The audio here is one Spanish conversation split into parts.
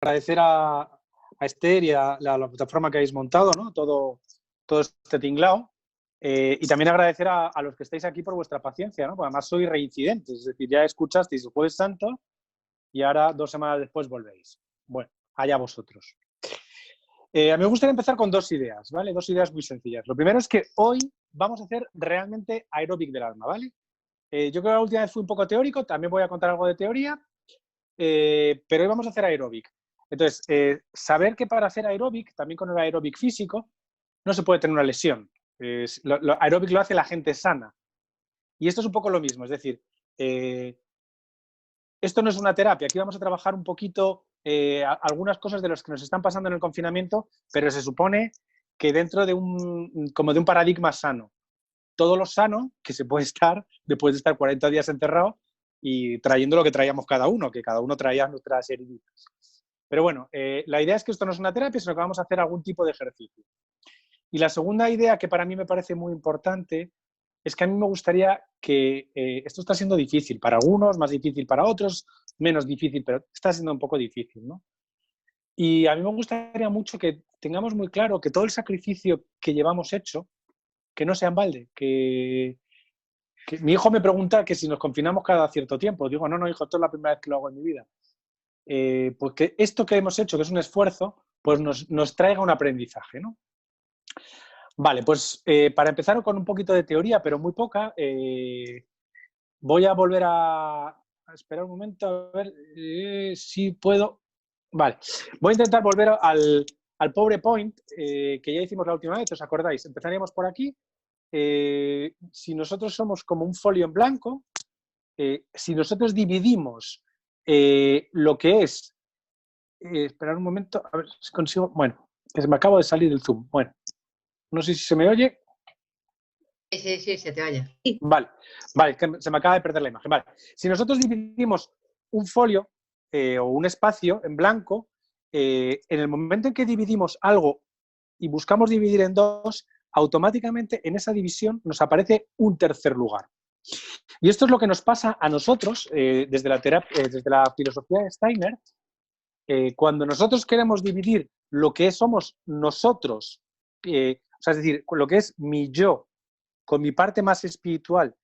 agradecer a Esther y a la plataforma que habéis montado, ¿no? Todo este tinglao. Y también agradecer a los que estáis aquí por vuestra paciencia, ¿no? Porque además sois reincidentes, es decir, ya escuchasteis el Jueves Santo y ahora 2 semanas después volvéis. Bueno, allá vosotros. A mí me gustaría empezar con 2 ideas, ¿vale? 2 ideas muy sencillas. Lo primero es que hoy vamos a hacer realmente aeróbic del alma, ¿vale? Yo creo que la última vez fui un poco teórico, también voy a contar algo de teoría, pero hoy vamos a hacer aeróbic. Entonces, saber que para hacer aeróbic, también con el aeróbic físico, no se puede tener una lesión. Aeróbic lo hace la gente sana. Y esto es un poco lo mismo, es decir, esto no es una terapia, aquí vamos a trabajar un poquito algunas cosas de las que nos están pasando en el confinamiento, pero se supone que dentro de como de un paradigma sano. Todo lo sano que se puede estar después de estar 40 días encerrado y trayendo lo que traíamos cada uno, que cada uno traía nuestras heridas. Pero bueno, la idea es que esto no es una terapia, sino que vamos a hacer algún tipo de ejercicio. Y la segunda idea que para mí me parece muy importante es que a mí me gustaría que esto está siendo difícil para algunos, más difícil para otros, menos difícil, pero está siendo un poco difícil, ¿no? Y a mí me gustaría mucho que tengamos muy claro que todo el sacrificio que llevamos hecho, que no sea en balde, que mi hijo me pregunta que si nos confinamos cada cierto tiempo. Digo, no, hijo, esto es la primera vez que lo hago en mi vida. Pues que esto que hemos hecho, que es un esfuerzo, pues nos traiga un aprendizaje, ¿no? Vale, pues para empezar con un poquito de teoría, pero muy poca, voy a volver a esperar un momento, a ver si puedo. Vale, voy a intentar volver al PowerPoint que ya hicimos la última vez, ¿os acordáis? Empezaríamos por aquí. Si nosotros somos como un folio en blanco, si nosotros dividimos lo que es, esperar un momento, a ver si consigo, bueno, que se me acabo de salir el Zoom, bueno, no sé si se me oye. Sí, se te oye. Vale, que se me acaba de perder la imagen. Vale, si nosotros dividimos un folio o un espacio en blanco, en el momento en que dividimos algo y buscamos dividir en dos, automáticamente en esa división nos aparece un tercer lugar. Y esto es lo que nos pasa a nosotros desde la filosofía de Steiner. Cuando nosotros queremos dividir lo que somos nosotros, o sea, es decir, lo que es mi yo con mi parte más espiritual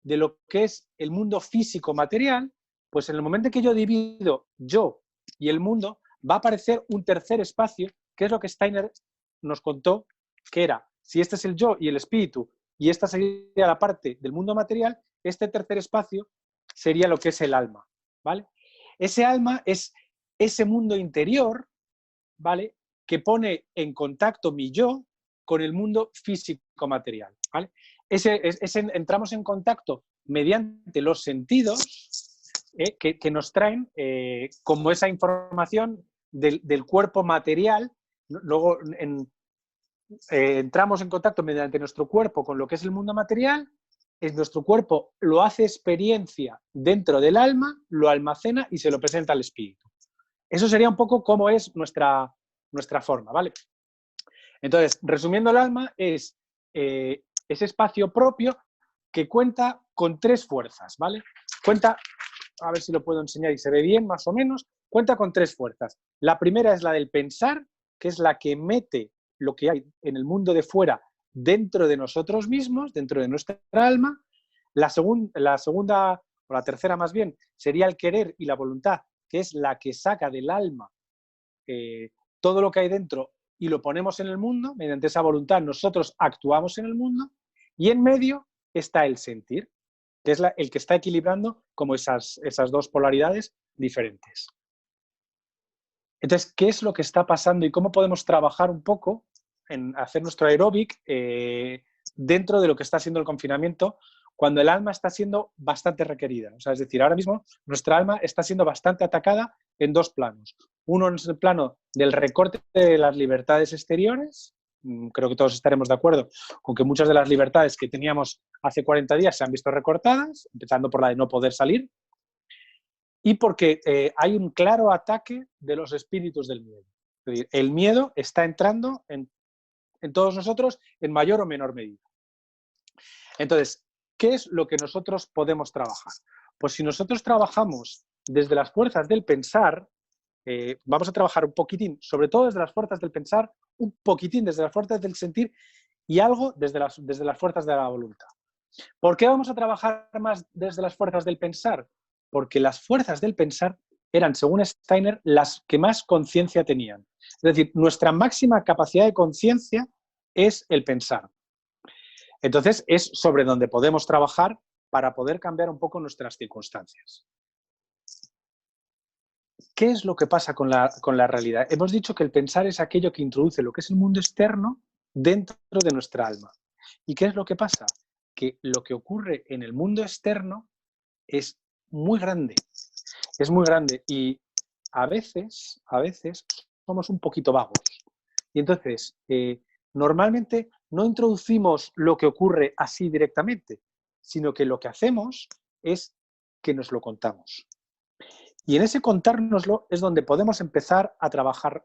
de lo que es el mundo físico material, pues en el momento en que yo divido yo y el mundo, va a aparecer un tercer espacio, que es lo que Steiner nos contó, que era, si este es el yo y el espíritu, y esta sería la parte del mundo material, este tercer espacio sería lo que es el alma, ¿vale? Ese alma es ese mundo interior, ¿vale? Que pone en contacto mi yo con el mundo físico-material, ¿vale? Entramos en contacto mediante los sentidos que nos traen como esa información del cuerpo material. Luego entramos en contacto mediante nuestro cuerpo con lo que es el mundo material, nuestro cuerpo lo hace experiencia dentro del alma, lo almacena y se lo presenta al espíritu. Eso sería un poco cómo es nuestra forma, ¿vale? Entonces, resumiendo, el alma es ese espacio propio que cuenta con 3 fuerzas, ¿vale? Cuenta, a ver si lo puedo enseñar y se ve bien, más o menos, cuenta con 3 fuerzas. La primera es la del pensar, que es la que mete lo que hay en el mundo de fuera dentro de nosotros mismos, dentro de nuestra alma. La segunda, o la tercera más bien, sería el querer y la voluntad, que es la que saca del alma todo lo que hay dentro y lo ponemos en el mundo. Mediante esa voluntad nosotros actuamos en el mundo, y en medio está el sentir, que es el que está equilibrando como esas 2 polaridades diferentes. Entonces, ¿qué es lo que está pasando y cómo podemos trabajar un poco en hacer nuestro aeróbic dentro de lo que está siendo el confinamiento, cuando el alma está siendo bastante requerida? O sea, es decir, ahora mismo nuestra alma está siendo bastante atacada en 2 planos. Uno es el plano del recorte de las libertades exteriores. Creo que todos estaremos de acuerdo con que muchas de las libertades que teníamos hace 40 días se han visto recortadas, empezando por la de no poder salir, y porque hay un claro ataque de los espíritus del miedo. Es decir, el miedo está entrando en todos nosotros en mayor o menor medida. Entonces, ¿qué es lo que nosotros podemos trabajar? Pues si nosotros trabajamos desde las fuerzas del pensar, vamos a trabajar un poquitín, sobre todo desde las fuerzas del pensar, un poquitín desde las fuerzas del sentir y algo desde las fuerzas de la voluntad. ¿Por qué vamos a trabajar más desde las fuerzas del pensar? Porque las fuerzas del pensar eran, según Steiner, las que más conciencia tenían. Es decir, nuestra máxima capacidad de conciencia es el pensar. Entonces, es sobre donde podemos trabajar para poder cambiar un poco nuestras circunstancias. ¿Qué es lo que pasa con la realidad? Hemos dicho que el pensar es aquello que introduce lo que es el mundo externo dentro de nuestra alma. ¿Y qué es lo que pasa? Que lo que ocurre en el mundo externo es muy grande. Es muy grande y a veces somos un poquito vagos. Y entonces, normalmente no introducimos lo que ocurre así directamente, sino que lo que hacemos es que nos lo contamos. Y en ese contárnoslo es donde podemos empezar a trabajar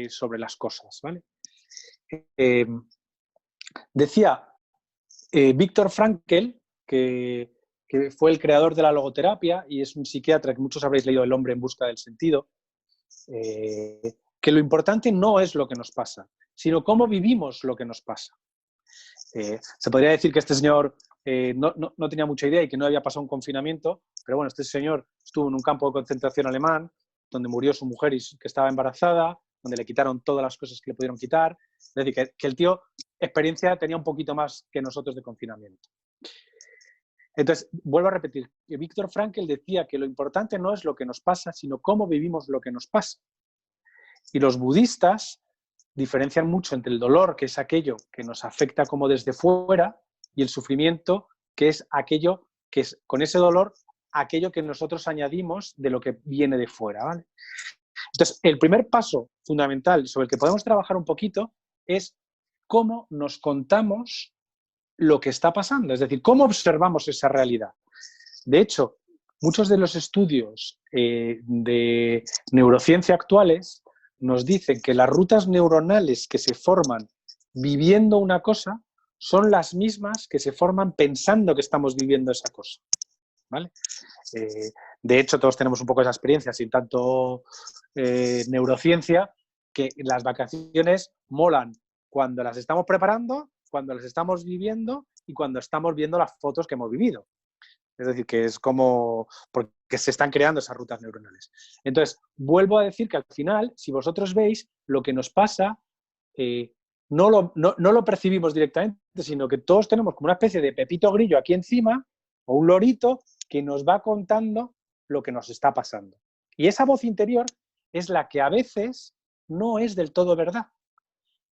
sobre las cosas, ¿vale? Decía Viktor Frankl, que fue el creador de la logoterapia y es un psiquiatra que muchos habréis leído, El hombre en busca del sentido, que lo importante no es lo que nos pasa, sino cómo vivimos lo que nos pasa. Se podría decir que este señor no tenía mucha idea y que no había pasado un confinamiento, pero bueno, este señor estuvo en un campo de concentración alemán, donde murió su mujer y que estaba embarazada, donde le quitaron todas las cosas que le pudieron quitar. Es decir, que el tío experiencia tenía un poquito más que nosotros de confinamiento. Entonces, vuelvo a repetir, que Viktor Frankl decía que lo importante no es lo que nos pasa, sino cómo vivimos lo que nos pasa. Y los budistas diferencian mucho entre el dolor, que es aquello que nos afecta como desde fuera, y el sufrimiento, que es aquello que es, con ese dolor, aquello que nosotros añadimos de lo que viene de fuera, ¿vale? Entonces, el primer paso fundamental sobre el que podemos trabajar un poquito es cómo nos contamos lo que está pasando, es decir, cómo observamos esa realidad. De hecho, muchos de los estudios de neurociencia actuales nos dicen que las rutas neuronales que se forman viviendo una cosa son las mismas que se forman pensando que estamos viviendo esa cosa, ¿vale? De hecho, todos tenemos un poco esa experiencia, sin tanto neurociencia, que las vacaciones molan cuando las estamos preparando, cuando las estamos viviendo y cuando estamos viendo las fotos que hemos vivido. Es decir, que es como porque se están creando esas rutas neuronales. Entonces, vuelvo a decir que al final, si vosotros veis, lo que nos pasa no lo percibimos directamente, sino que todos tenemos como una especie de pepito grillo aquí encima o un lorito que nos va contando lo que nos está pasando. Y esa voz interior es la que a veces no es del todo verdad.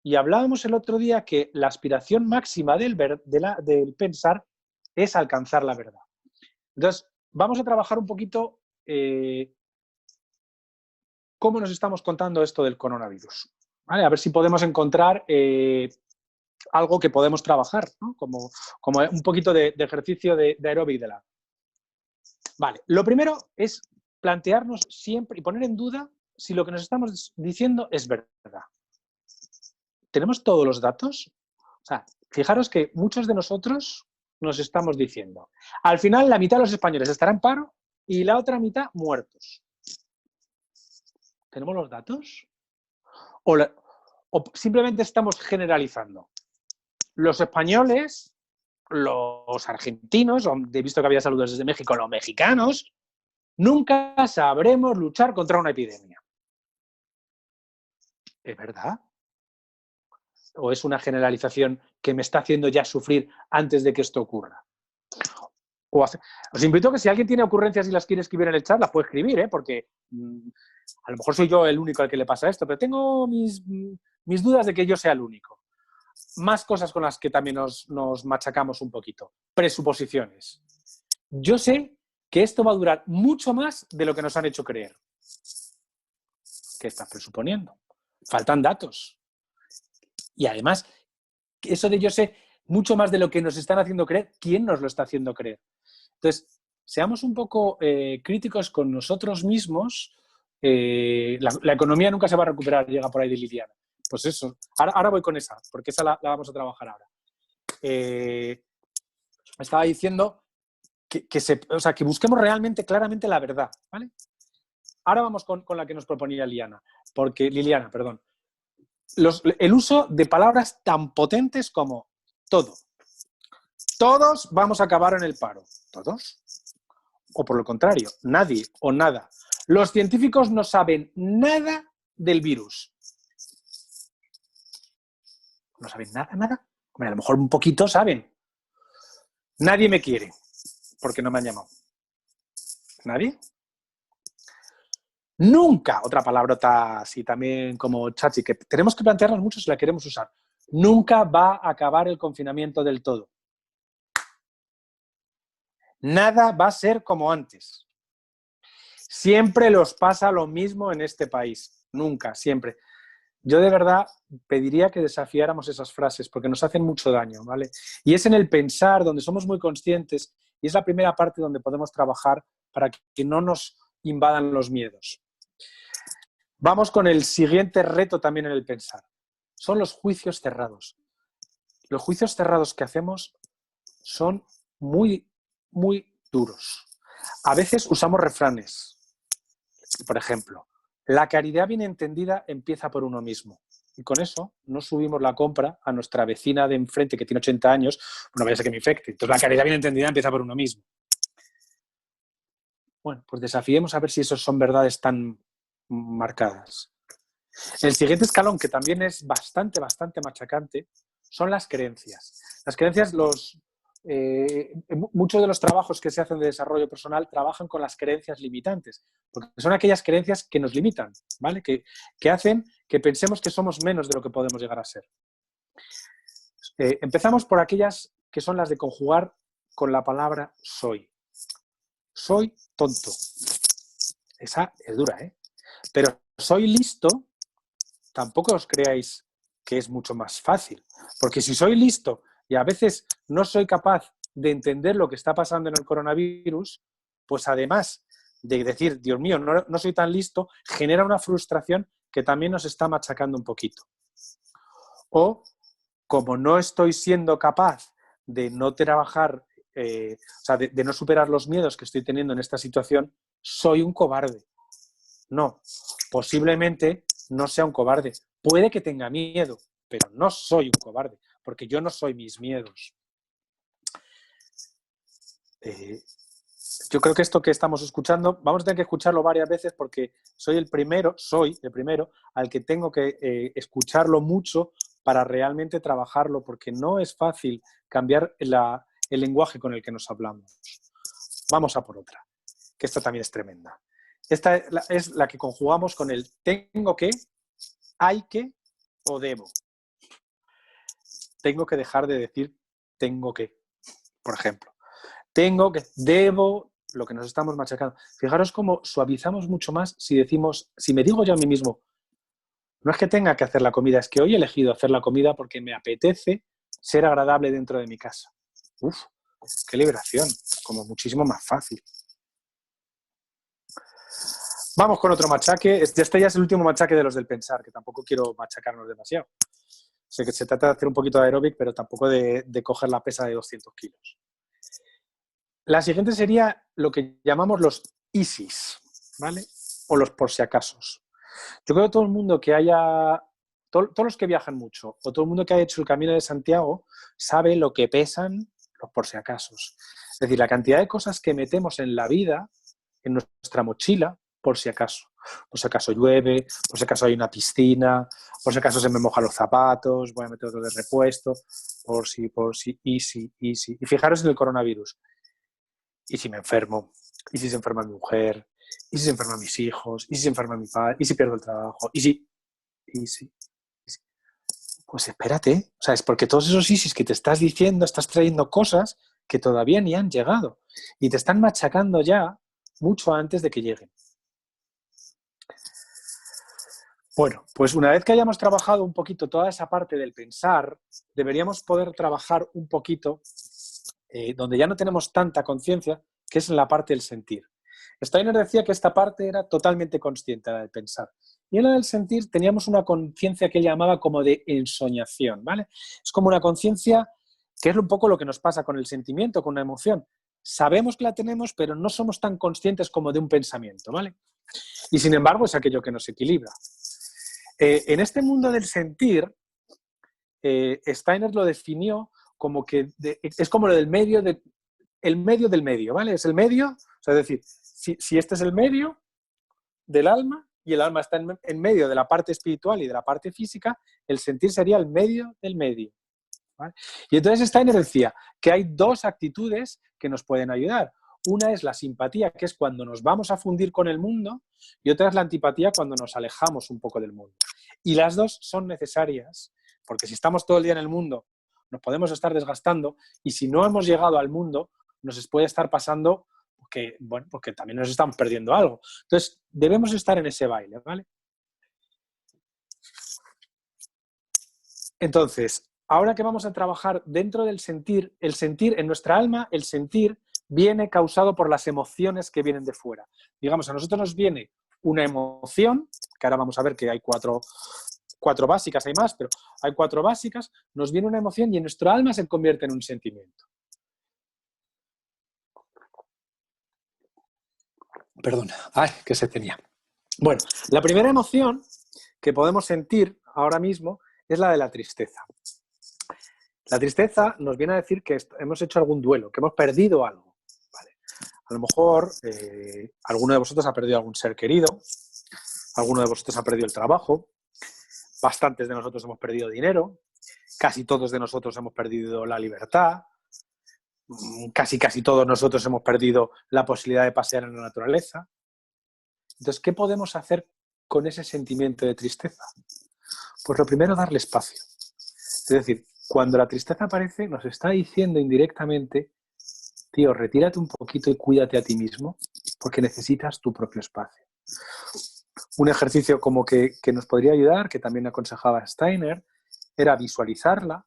Y hablábamos el otro día que la aspiración máxima del pensar es alcanzar la verdad. Entonces, vamos a trabajar un poquito cómo nos estamos contando esto del coronavirus. ¿Vale? A ver si podemos encontrar algo que podemos trabajar, ¿no? Como un poquito de ejercicio de aeróbic de la. Vale, lo primero es plantearnos siempre y poner en duda si lo que nos estamos diciendo es verdad. ¿Tenemos todos los datos? O sea, fijaros que muchos de nosotros nos estamos diciendo. Al final, la mitad de los españoles estará en paro y la otra mitad muertos. ¿Tenemos los datos? O simplemente estamos generalizando. Los españoles, los argentinos, he visto que había saludos desde México, los mexicanos, nunca sabremos luchar contra una epidemia. ¿Es verdad? ¿O es una generalización que me está haciendo ya sufrir antes de que esto ocurra? Os invito a que si alguien tiene ocurrencias y las quiere escribir en el chat, las puede escribir, porque a lo mejor soy yo el único al que le pasa esto, pero tengo mis dudas de que yo sea el único. Más cosas con las que también nos machacamos un poquito. Presuposiciones. Yo sé que esto va a durar mucho más de lo que nos han hecho creer. ¿Qué estás presuponiendo? Faltan datos. Y además, eso de yo sé mucho más de lo que nos están haciendo creer, ¿quién nos lo está haciendo creer? Entonces, seamos un poco críticos con nosotros mismos. La economía nunca se va a recuperar, llega por ahí de Liliana. Pues eso, ahora voy con esa, porque esa la vamos a trabajar ahora. Estaba diciendo que busquemos realmente, claramente la verdad, ¿vale? ahora vamos con la que nos proponía Liliana, perdón. El uso de palabras tan potentes como todo. Todos vamos a acabar en el paro. ¿Todos? O por lo contrario, nadie o nada. Los científicos no saben nada del virus. ¿No saben nada? Hombre, a lo mejor un poquito saben. Nadie me quiere, porque no me han llamado. ¿Nadie? Nunca, otra palabrota así también como chachi, que tenemos que plantearnos mucho si la queremos usar. Nunca va a acabar el confinamiento del todo. Nada va a ser como antes. Siempre los pasa lo mismo en este país. Nunca, siempre. Yo de verdad pediría que desafiáramos esas frases porque nos hacen mucho daño, ¿vale? Y es en el pensar donde somos muy conscientes y es la primera parte donde podemos trabajar para que no nos invadan los miedos. Vamos con el siguiente reto también en el pensar. Son los juicios cerrados. Los juicios cerrados que hacemos son muy, muy duros. A veces usamos refranes. Por ejemplo, la caridad bien entendida empieza por uno mismo. Y con eso no subimos la compra a nuestra vecina de enfrente que tiene 80 años, no vaya a ser que me infecte. Entonces la caridad bien entendida empieza por uno mismo. Bueno, pues desafiemos a ver si esos son verdades tan marcadas. El siguiente escalón, que también es bastante machacante, son las creencias. Las creencias, muchos de los trabajos que se hacen de desarrollo personal trabajan con las creencias limitantes, porque son aquellas creencias que nos limitan, ¿vale? Que hacen que pensemos que somos menos de lo que podemos llegar a ser. Empezamos por aquellas que son las de conjugar con la palabra soy. Soy tonto. Esa es dura, ¿eh? Pero soy listo, tampoco os creáis que es mucho más fácil. Porque si soy listo y a veces no soy capaz de entender lo que está pasando en el coronavirus, pues además de decir, Dios mío, no soy tan listo, genera una frustración que también nos está machacando un poquito. O, como no estoy siendo capaz de no trabajar, o sea, de no superar los miedos que estoy teniendo en esta situación, soy un cobarde. No, posiblemente no sea un cobarde. Puede que tenga miedo, pero no soy un cobarde, porque yo no soy mis miedos. Yo creo que esto que estamos escuchando, vamos a tener que escucharlo varias veces porque soy el primero al que tengo que escucharlo mucho para realmente trabajarlo, porque no es fácil cambiar el lenguaje con el que nos hablamos. Vamos a por otra, que esta también es tremenda. Esta es la que conjugamos con el tengo que, hay que o debo. Tengo que dejar de decir tengo que, por ejemplo. Tengo que, debo, lo que nos estamos machacando. Fijaros cómo suavizamos mucho más si decimos, si me digo yo a mí mismo, no es que tenga que hacer la comida, es que hoy he elegido hacer la comida porque me apetece ser agradable dentro de mi casa. Uf, qué liberación, como muchísimo más fácil. Vamos con otro machaque. Este ya es el último machaque de los del pensar, que tampoco quiero machacarnos demasiado. Sé que se trata de hacer un poquito de aeróbic, pero tampoco de coger la pesa de 200 kilos. La siguiente sería lo que llamamos los ISIS, ¿vale? O los por si acasos. Yo creo que todo el mundo que todos los que viajan mucho, o todo el mundo que haya hecho el Camino de Santiago, sabe lo que pesan los por si acasos. Es decir, la cantidad de cosas que metemos en la vida, en nuestra mochila, por si acaso. Por si acaso llueve, por si acaso hay una piscina, por si acaso se me mojan los zapatos, voy a meter otro de repuesto, por si, easy. Y fijaros en el coronavirus. ¿Y si me enfermo? ¿Y si se enferma mi mujer? ¿Y si se enferman mis hijos? ¿Y si se enferma mi padre? ¿Y si pierdo el trabajo? ¿Y si? Pues espérate. O sea, es porque todos esos ISIS que te estás diciendo, estás trayendo cosas que todavía ni han llegado. Y te están machacando ya mucho antes de que lleguen. Bueno, pues una vez que hayamos trabajado un poquito toda esa parte del pensar, deberíamos poder trabajar un poquito donde ya no tenemos tanta conciencia, que es en la parte del sentir. Steiner decía que esta parte era totalmente consciente, la del pensar. Y en la del sentir teníamos una conciencia que él llamaba como de ensoñación, ¿vale? Es como una conciencia que es un poco lo que nos pasa con el sentimiento, con una emoción. Sabemos que la tenemos, pero no somos tan conscientes como de un pensamiento, ¿vale? Y sin embargo es aquello que nos equilibra. En este mundo del sentir, Steiner lo definió como que es como lo del medio, el medio del medio, ¿vale? Es el medio, o sea, es decir, si este es el medio del alma y el alma está en medio de la parte espiritual y de la parte física, el sentir sería el medio del medio, ¿vale? Y entonces Steiner decía que hay dos actitudes que nos pueden ayudar. Una es la simpatía, que es cuando nos vamos a fundir con el mundo, y otra es la antipatía, cuando nos alejamos un poco del mundo. Y las dos son necesarias, porque si estamos todo el día en el mundo, nos podemos estar desgastando, y si no hemos llegado al mundo, nos puede estar pasando que, bueno, porque también nos estamos perdiendo algo. Entonces, debemos estar en ese baile, ¿vale? Entonces, ahora que vamos a trabajar dentro del sentir, el sentir en nuestra alma, el sentir viene causado por las emociones que vienen de fuera. Digamos, a nosotros nos viene una emoción, que ahora vamos a ver que hay cuatro básicas, hay más, pero hay 4 básicas, nos viene una emoción y en nuestra alma se convierte en un sentimiento. Perdona, ay, que se tenía. Bueno, la primera emoción que podemos sentir ahora mismo es la de la tristeza. La tristeza nos viene a decir que hemos hecho algún duelo, que hemos perdido algo. ¿Vale? A lo mejor alguno de vosotros ha perdido algún ser querido, alguno de vosotros ha perdido el trabajo, bastantes de nosotros hemos perdido dinero, casi todos de nosotros hemos perdido la libertad, casi todos nosotros hemos perdido la posibilidad de pasear en la naturaleza. Entonces, ¿qué podemos hacer con ese sentimiento de tristeza? Pues lo primero, darle espacio. Es decir, cuando la tristeza aparece, nos está diciendo indirectamente, tío, retírate un poquito y cuídate a ti mismo, porque necesitas tu propio espacio. Un ejercicio como que nos podría ayudar, que también aconsejaba Steiner, era visualizarla,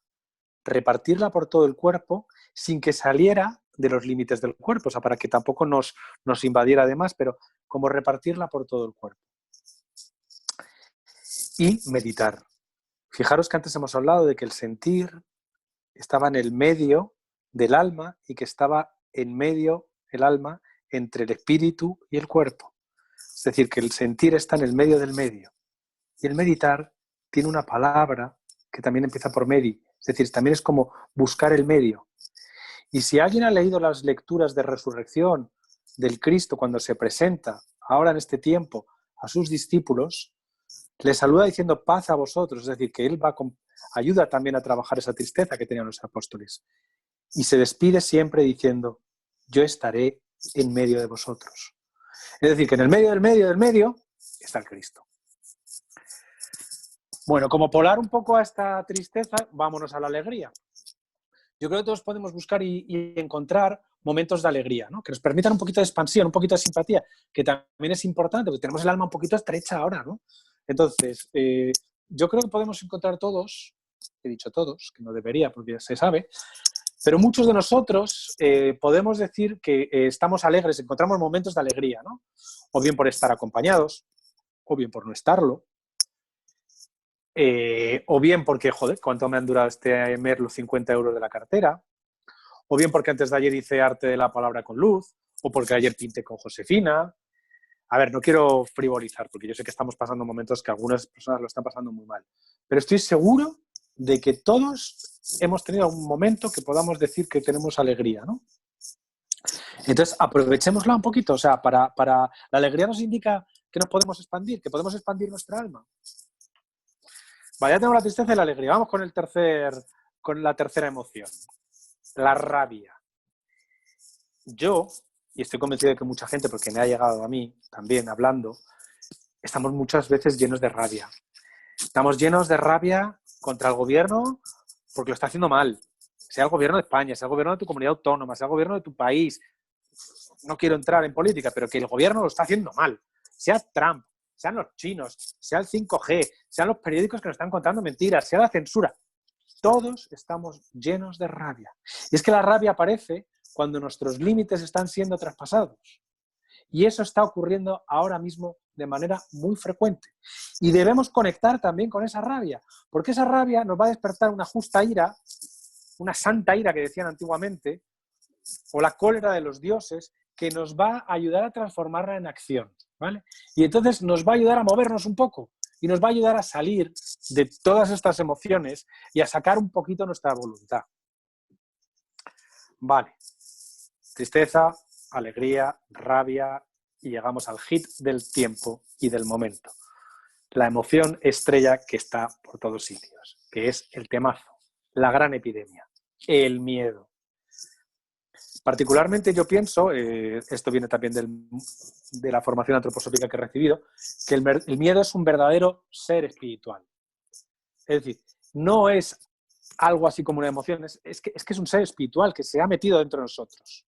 repartirla por todo el cuerpo, sin que saliera de los límites del cuerpo, o sea, para que tampoco nos invadiera de más, pero como repartirla por todo el cuerpo. Y meditar. Fijaros que antes hemos hablado de que el sentir estaba en el medio del alma y que estaba en medio el alma entre el espíritu y el cuerpo. Es decir, que el sentir está en el medio del medio. Y el meditar tiene una palabra que también empieza por medi. Es decir, también es como buscar el medio. Y si alguien ha leído las lecturas de resurrección del Cristo cuando se presenta ahora en este tiempo a sus discípulos, les saluda diciendo paz a vosotros. Es decir, que Él ayuda también a trabajar esa tristeza que tenían los apóstoles. Y se despide siempre diciendo, yo estaré en medio de vosotros. Es decir, que en el medio del medio del medio está el Cristo. Bueno, como polar un poco a esta tristeza, vámonos a la alegría. Yo creo que todos podemos buscar y encontrar momentos de alegría, ¿no? Que nos permitan un poquito de expansión, un poquito de simpatía, que también es importante, porque tenemos el alma un poquito estrecha ahora, ¿no? Entonces, yo creo que podemos encontrar todos, he dicho todos, que no debería porque se sabe, pero muchos de nosotros podemos decir que estamos alegres, encontramos momentos de alegría, ¿no? O bien por estar acompañados, o bien por no estarlo, o bien porque, joder, ¿cuánto me han durado este mes los 50 euros de la cartera? O bien porque antes de ayer hice arte de la palabra con luz, o porque ayer pinté con Josefina. A ver, no quiero frivolizar, porque yo sé que estamos pasando momentos que algunas personas lo están pasando muy mal, pero estoy seguro de que todos hemos tenido algún momento que podamos decir que tenemos alegría, ¿no? Entonces, aprovechémosla un poquito. O sea, para la alegría nos indica que nos podemos expandir, que podemos expandir nuestra alma. Vale, ya tenemos la tristeza y la alegría. Vamos con la tercera emoción, la rabia. Yo, y estoy convencido de que mucha gente, porque me ha llegado a mí también hablando, estamos muchas veces llenos de rabia. Estamos llenos de rabia contra el gobierno porque lo está haciendo mal. Sea el gobierno de España, sea el gobierno de tu comunidad autónoma, sea el gobierno de tu país. No quiero entrar en política, pero que el gobierno lo está haciendo mal. Sea Trump, sean los chinos, sea el 5G, sean los periódicos que nos están contando mentiras, sea la censura. Todos estamos llenos de rabia. Y es que la rabia aparece cuando nuestros límites están siendo traspasados. Y eso está ocurriendo ahora mismo de manera muy frecuente. Y debemos conectar también con esa rabia, porque esa rabia nos va a despertar una justa ira, una santa ira que decían antiguamente, o la cólera de los dioses, que nos va a ayudar a transformarla en acción. ¿vale? Y entonces nos va a ayudar a movernos un poco y nos va a ayudar a salir de todas estas emociones y a sacar un poquito nuestra voluntad. Vale. Tristeza, alegría, rabia y llegamos al hit del tiempo y del momento. La emoción estrella que está por todos sitios, que es el temazo, la gran epidemia, el miedo. Particularmente yo pienso, esto viene también de la formación antroposófica que he recibido, que el miedo es un verdadero ser espiritual. Es decir, no es algo así como una emoción, es que es un ser espiritual que se ha metido dentro de nosotros.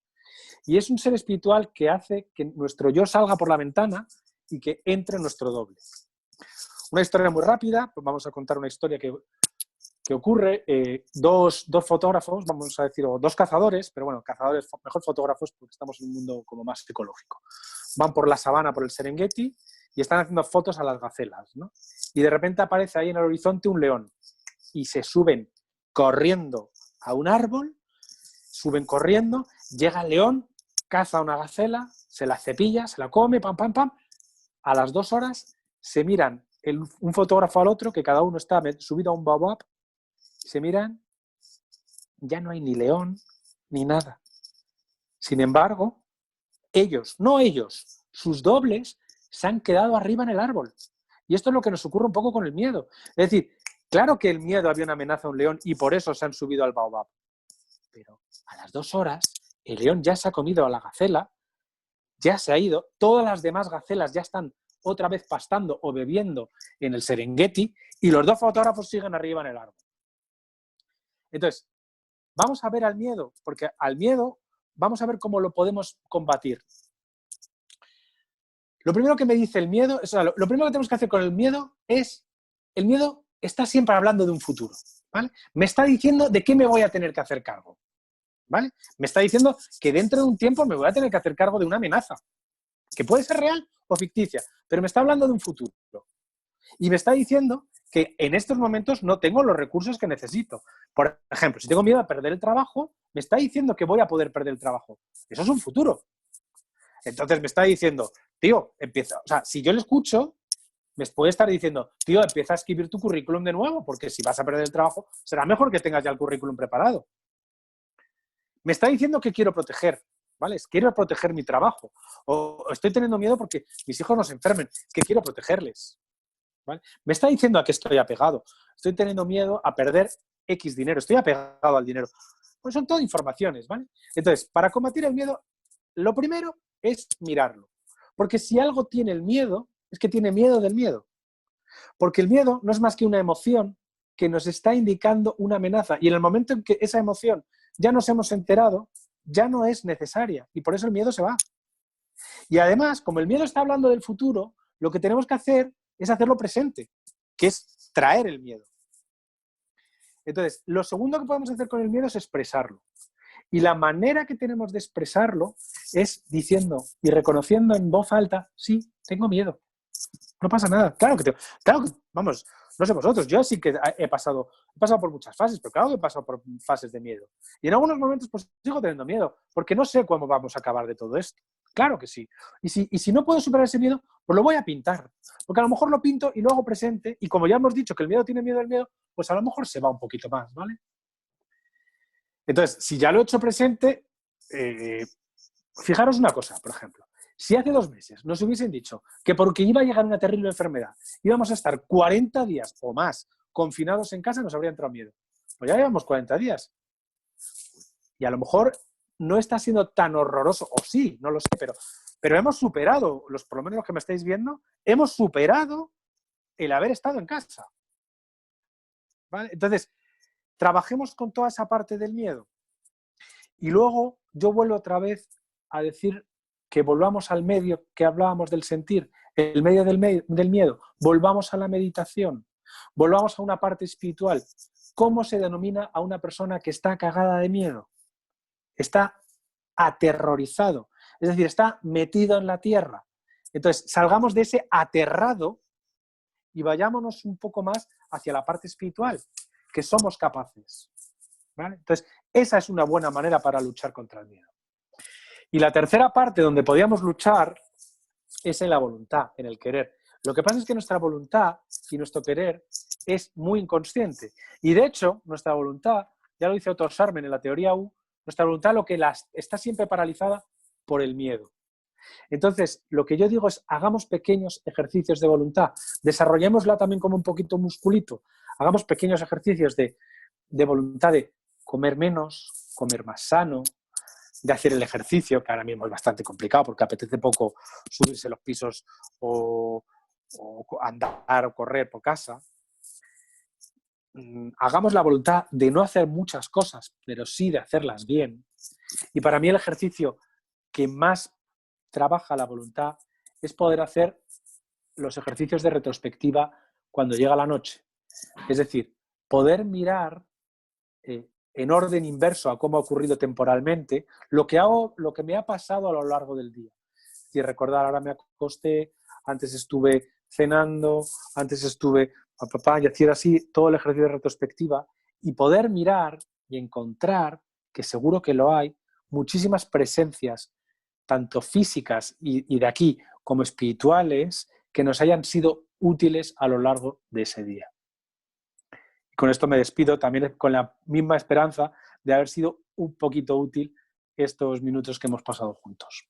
Y es un ser espiritual que hace que nuestro yo salga por la ventana y que entre nuestro doble. Una historia muy rápida, pues vamos a contar una historia que ocurre. Dos fotógrafos, vamos a decir, o dos cazadores, pero bueno, cazadores, mejor fotógrafos porque estamos en un mundo como más psicológico. Van por la sabana, por el Serengeti, y están haciendo fotos a las gacelas, ¿no? Y de repente aparece ahí en el horizonte un león y se suben corriendo a un árbol, suben corriendo, llega el león, caza una gacela, se la cepilla, se la come, pam, pam, pam. A las 2 horas se miran un fotógrafo al otro, que cada uno está subido a un baobab, se miran, ya no hay ni león ni nada. Sin embargo, sus dobles se han quedado arriba en el árbol. Y esto es lo que nos ocurre un poco con el miedo. Es decir, claro que el miedo había una amenaza a un león y por eso se han subido al baobab. Pero a las 2 horas, el león ya se ha comido a la gacela, ya se ha ido, todas las demás gacelas ya están otra vez pastando o bebiendo en el Serengeti y los dos fotógrafos siguen arriba en el árbol. Entonces, vamos a ver al miedo, porque al miedo vamos a ver cómo lo podemos combatir. Lo primero que me dice el miedo, lo primero que tenemos que hacer con el miedo es, el miedo está siempre hablando de un futuro, ¿vale? Me está diciendo de qué me voy a tener que hacer cargo, ¿vale? Me está diciendo que dentro de un tiempo me voy a tener que hacer cargo de una amenaza, que puede ser real o ficticia, pero me está hablando de un futuro. Y me está diciendo que en estos momentos no tengo los recursos que necesito. Por ejemplo, si tengo miedo a perder el trabajo, me está diciendo que voy a poder perder el trabajo. Eso es un futuro. Entonces me está diciendo, tío, empieza. O sea, si yo le escucho, me puede estar diciendo, tío, empieza a escribir tu currículum de nuevo, porque si vas a perder el trabajo, será mejor que tengas ya el currículum preparado. Me está diciendo que quiero proteger, ¿vale? Quiero proteger mi trabajo. O estoy teniendo miedo porque mis hijos no se enfermen, que quiero protegerles. ¿Vale? Me está diciendo a qué estoy apegado. Estoy teniendo miedo a perder X dinero. Estoy apegado al dinero. Pues son todo informaciones, ¿vale? Entonces, para combatir el miedo, lo primero es mirarlo. Porque si algo tiene el miedo, es que tiene miedo del miedo. Porque el miedo no es más que una emoción que nos está indicando una amenaza. Y en el momento en que esa emoción ya nos hemos enterado, ya no es necesaria. Y por eso el miedo se va. Y además, como el miedo está hablando del futuro, lo que tenemos que hacer es hacerlo presente, que es traer el miedo. Entonces, lo segundo que podemos hacer con el miedo es expresarlo. Y la manera que tenemos de expresarlo es diciendo y reconociendo en voz alta, sí, tengo miedo. No pasa nada. Claro que, vamos, no sé vosotros, yo sí que he pasado por muchas fases, pero claro que he pasado por fases de miedo. Y en algunos momentos pues sigo teniendo miedo, porque no sé cómo vamos a acabar de todo esto. Claro que sí. Y si no puedo superar ese miedo, pues lo voy a pintar. Porque a lo mejor lo pinto y lo hago presente, y como ya hemos dicho que el miedo tiene miedo del miedo, pues a lo mejor se va un poquito más, ¿vale? Entonces, si ya lo he hecho presente, fijaros una cosa, por ejemplo. Si hace 2 meses nos hubiesen dicho que porque iba a llegar una terrible enfermedad íbamos a estar 40 días o más confinados en casa, nos habría entrado miedo. Pues ya llevamos 40 días. Y a lo mejor no está siendo tan horroroso, o sí, no lo sé, pero hemos superado, por lo menos los que me estáis viendo, hemos superado el haber estado en casa. ¿Vale? Entonces, trabajemos con toda esa parte del miedo. Y luego yo vuelvo otra vez a decir que volvamos al medio que hablábamos del sentir, el medio del miedo, volvamos a la meditación, volvamos a una parte espiritual. ¿Cómo se denomina a una persona que está cagada de miedo? Está aterrorizado, es decir, está metido en la tierra. Entonces, salgamos de ese aterrado y vayámonos un poco más hacia la parte espiritual, que somos capaces. ¿Vale? Entonces, esa es una buena manera para luchar contra el miedo. Y la tercera parte donde podíamos luchar es en la voluntad, en el querer. Lo que pasa es que nuestra voluntad y nuestro querer es muy inconsciente. Y de hecho, nuestra voluntad, ya lo dice Otto Scharmen en la teoría U, nuestra voluntad está siempre paralizada por el miedo. Entonces, lo que yo digo es, hagamos pequeños ejercicios de voluntad, desarrollémosla también como un poquito musculito, hagamos pequeños ejercicios de voluntad de comer menos, comer más sano, de hacer el ejercicio, que ahora mismo es bastante complicado porque apetece poco subirse los pisos o andar o correr por casa. Hagamos la voluntad de no hacer muchas cosas, pero sí de hacerlas bien. Y para mí el ejercicio que más trabaja la voluntad es poder hacer los ejercicios de retrospectiva cuando llega la noche. Es decir, poder mirar en orden inverso a cómo ha ocurrido temporalmente lo que me ha pasado a lo largo del día. Es decir, recordar, ahora me acosté, antes estuve cenando, antes estuve y hacer así todo el ejercicio de retrospectiva y poder mirar y encontrar, que seguro que lo hay, muchísimas presencias, tanto físicas y de aquí como espirituales, que nos hayan sido útiles a lo largo de ese día. Con esto me despido también con la misma esperanza de haber sido un poquito útil estos minutos que hemos pasado juntos.